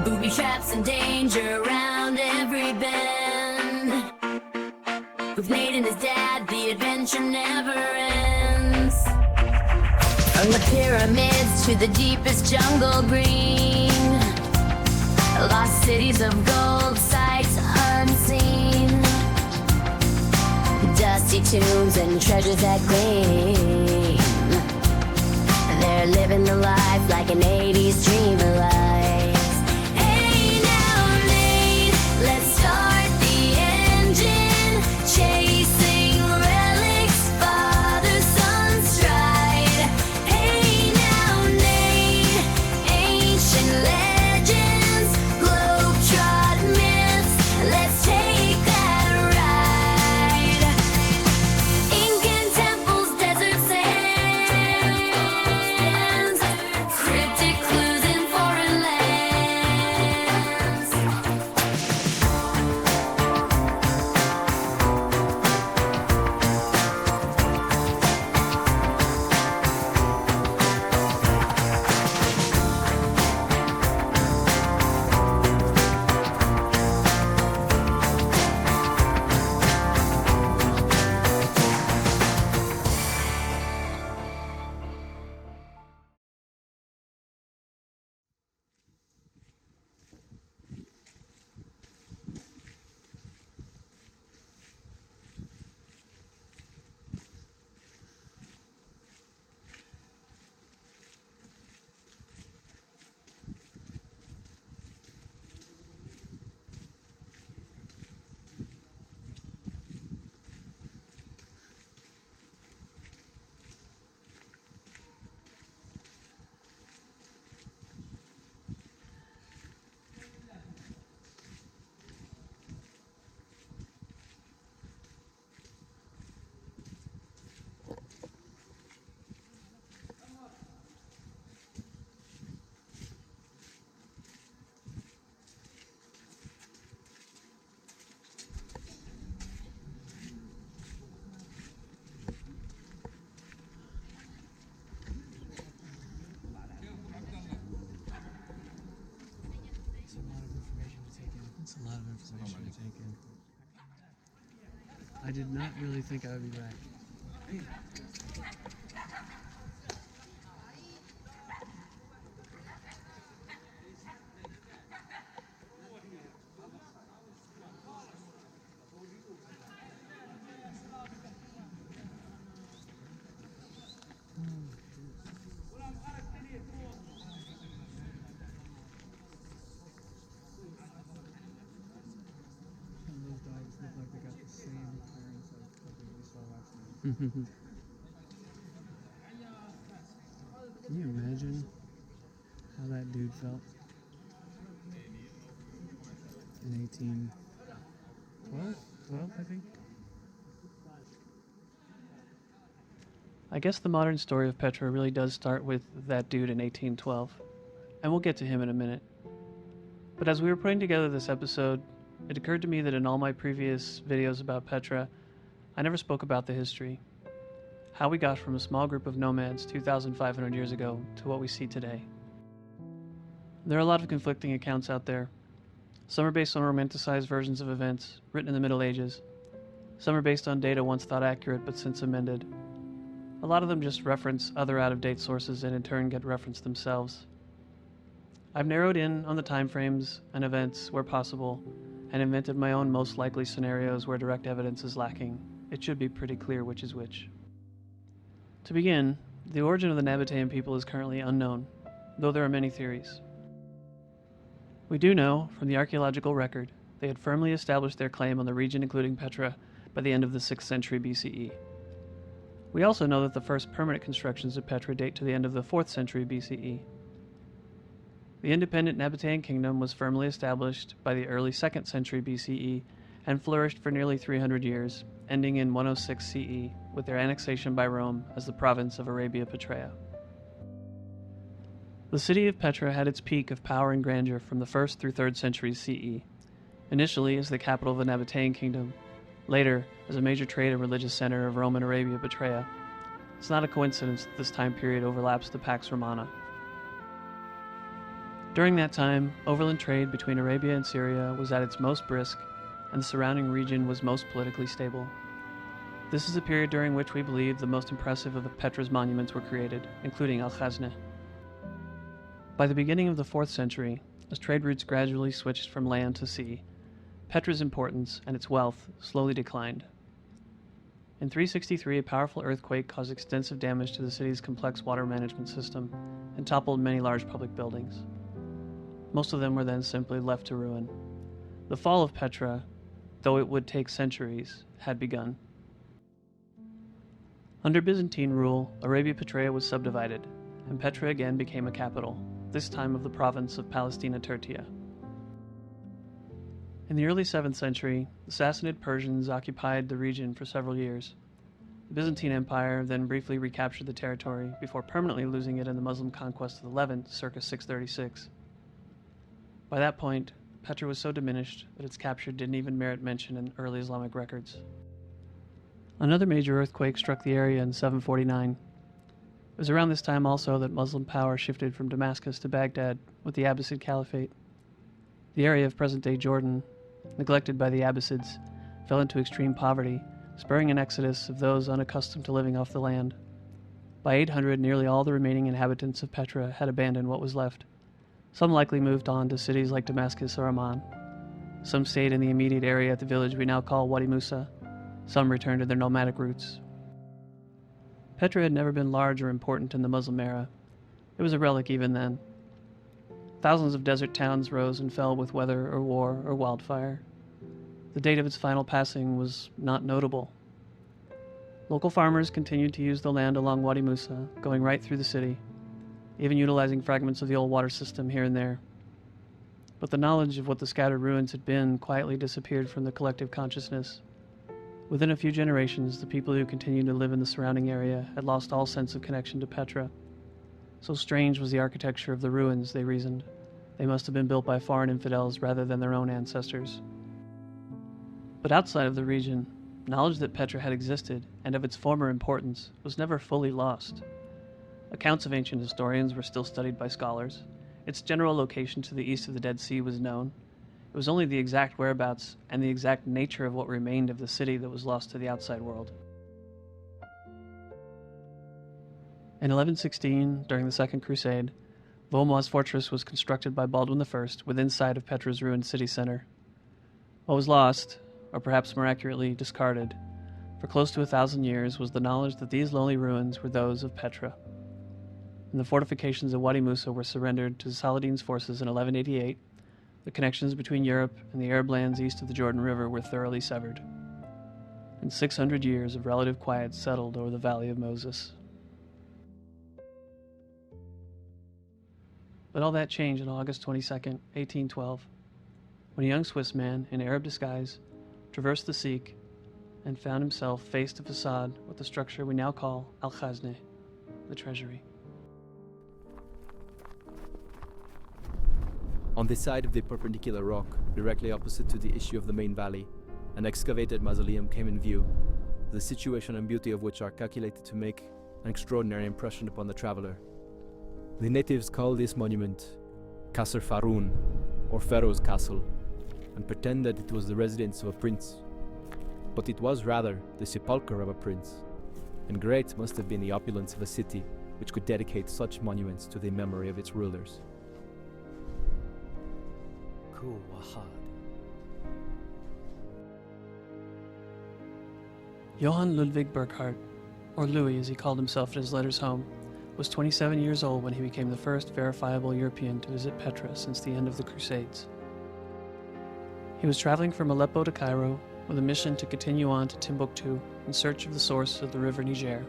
Booby traps and danger around every bend. With Nate and his dad, the adventure never ends. From the pyramids to the deepest jungle green, lost cities of gold, sights unseen, dusty tombs and treasures that gleam. They're living the life like an 80s dream alive. Hey now, Nate, let's start the engine, chasing relics, father, son stride. Hey now, Nate, ancient legends, globetrot myths, let's take that ride. Incan temples, desert sands, cryptic clues in foreign lands. It's a lot of information to take in. I did not really think I would be back. Those dogs look like they got the same appearance as the thing we saw last night. Can you imagine how that dude felt in 1812, I think? I guess the modern story of Petra really does start with that dude in 1812, and we'll get to him in a minute. But as we were putting together this episode, it occurred to me that in all my previous videos about Petra, I never spoke about the history. How we got from a small group of nomads 2,500 years ago to what we see today. There are a lot of conflicting accounts out there. Some are based on romanticized versions of events written in the Middle Ages. Some are based on data once thought accurate but since amended. A lot of them just reference other out-of-date sources and in turn get referenced themselves. I've narrowed in on the timeframes and events where possible and invented my own most likely scenarios where direct evidence is lacking. It should be pretty clear which is which. To begin, the origin of the Nabatean people is currently unknown, though there are many theories. We do know, from the archaeological record, they had firmly established their claim on the region including Petra by the end of the 6th century BCE. We also know that the first permanent constructions of Petra date to the end of the 4th century BCE. The independent Nabatean kingdom was firmly established by the early 2nd century BCE and flourished for nearly 300 years, ending in 106 CE with their annexation by Rome as the province of Arabia Petraea. The city of Petra had its peak of power and grandeur from the 1st through 3rd centuries CE, initially as the capital of the Nabatean kingdom, later as a major trade and religious center of Roman Arabia Petraea. It's not a coincidence that this time period overlaps the Pax Romana. During that time, overland trade between Arabia and Syria was at its most brisk, and the surrounding region was most politically stable. This is a period during which we believe the most impressive of Petra's monuments were created, including al-Khazneh. By the beginning of the 4th century, as trade routes gradually switched from land to sea, Petra's importance and its wealth slowly declined. In 363, a powerful earthquake caused extensive damage to the city's complex water management system and toppled many large public buildings. Most of them were then simply left to ruin. The fall of Petra, though it would take centuries, had begun. Under Byzantine rule, Arabia Petraea was subdivided, and Petra again became a capital, this time of the province of Palestina Tertia. In the early 7th century, the Sassanid Persians occupied the region for several years. The Byzantine Empire then briefly recaptured the territory before permanently losing it in the Muslim conquest of the Levant circa 636. By that point, Petra was so diminished that its capture didn't even merit mention in early Islamic records. Another major earthquake struck the area in 749. It was around this time also that Muslim power shifted from Damascus to Baghdad with the Abbasid Caliphate. The area of present-day Jordan, neglected by the Abbasids, fell into extreme poverty, spurring an exodus of those unaccustomed to living off the land. By 800, nearly all the remaining inhabitants of Petra had abandoned what was left. Some likely moved on to cities like Damascus or Amman. Some stayed in the immediate area at the village we now call Wadi Musa. Some returned to their nomadic roots. Petra had never been large or important in the Muslim era. It was a relic even then. Thousands of desert towns rose and fell with weather or war or wildfire. The date of its final passing was not notable. Local farmers continued to use the land along Wadi Musa, going right through the city, even utilizing fragments of the old water system here and there. But the knowledge of what the scattered ruins had been quietly disappeared from the collective consciousness. Within a few generations, the people who continued to live in the surrounding area had lost all sense of connection to Petra. So strange was the architecture of the ruins, they reasoned. They must have been built by foreign infidels rather than their own ancestors. But outside of the region, knowledge that Petra had existed and of its former importance was never fully lost. Accounts of ancient historians were still studied by scholars. Its general location to the east of the Dead Sea was known. It was only the exact whereabouts and the exact nature of what remained of the city that was lost to the outside world. In 1116, during the Second Crusade, Vaumois fortress was constructed by Baldwin I within sight of Petra's ruined city center. What was lost, or perhaps more accurately discarded, for close to 1,000 years was the knowledge that these lonely ruins were those of Petra. When the fortifications of Wadi Musa were surrendered to Saladin's forces in 1188, the connections between Europe and the Arab lands east of the Jordan River were thoroughly severed, and 600 years of relative quiet settled over the Valley of Moses. But all that changed on August 22, 1812, when a young Swiss man in Arab disguise traversed the Sikh and found himself face to facade with the structure we now call al-Khazneh, the treasury. On the side of the perpendicular rock, directly opposite to the issue of the main valley, an excavated mausoleum came in view, the situation and beauty of which are calculated to make an extraordinary impression upon the traveler. The natives call this monument Qasr Faroun, or Pharaoh's Castle, and pretend that it was the residence of a prince. But it was rather the sepulchre of a prince, and great must have been the opulence of a city which could dedicate such monuments to the memory of its rulers. Johann Ludwig Burckhardt, or Louis as he called himself in his letters home, was 27 years old when he became the first verifiable European to visit Petra since the end of the Crusades. He was traveling from Aleppo to Cairo with a mission to continue on to Timbuktu in search of the source of the river Niger.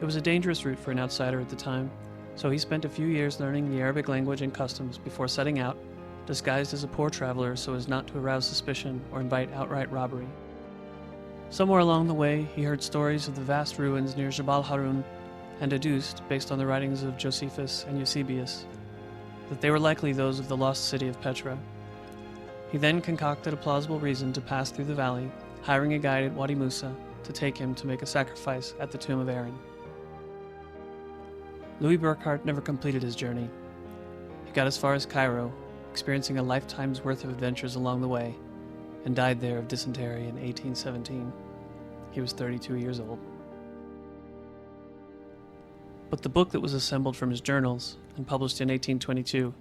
It was a dangerous route for an outsider at the time, so he spent a few years learning the Arabic language and customs before setting out, disguised as a poor traveler so as not to arouse suspicion or invite outright robbery. Somewhere along the way, he heard stories of the vast ruins near Jabal Harun and deduced, based on the writings of Josephus and Eusebius, that they were likely those of the lost city of Petra. He then concocted a plausible reason to pass through the valley, hiring a guide at Wadi Musa to take him to make a sacrifice at the tomb of Aaron. Louis Burckhardt never completed his journey. He got as far as Cairo, experiencing a lifetime's worth of adventures along the way, and died there of dysentery in 1817. He was 32 years old. But the book that was assembled from his journals and published in 1822,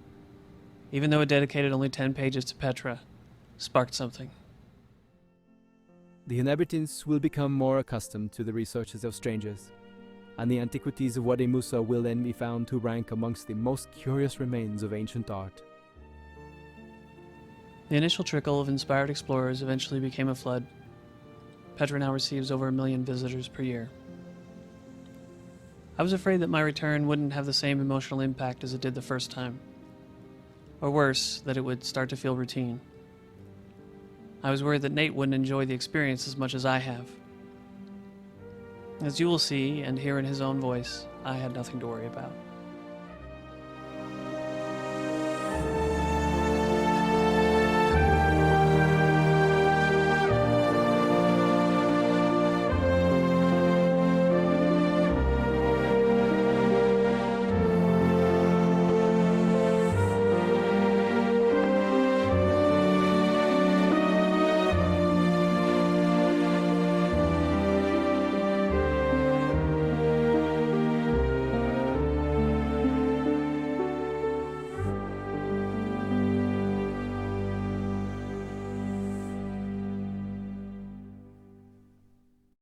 even though it dedicated only 10 pages to Petra, sparked something. The inhabitants will become more accustomed to the researches of strangers, and the antiquities of Wadi Musa will then be found to rank amongst the most curious remains of ancient art. The initial trickle of inspired explorers eventually became a flood. Petra now receives over 1 million visitors per year. I was afraid that my return wouldn't have the same emotional impact as it did the first time. Or worse, that it would start to feel routine. I was worried that Nate wouldn't enjoy the experience as much as I have. As you will see and hear in his own voice, I had nothing to worry about.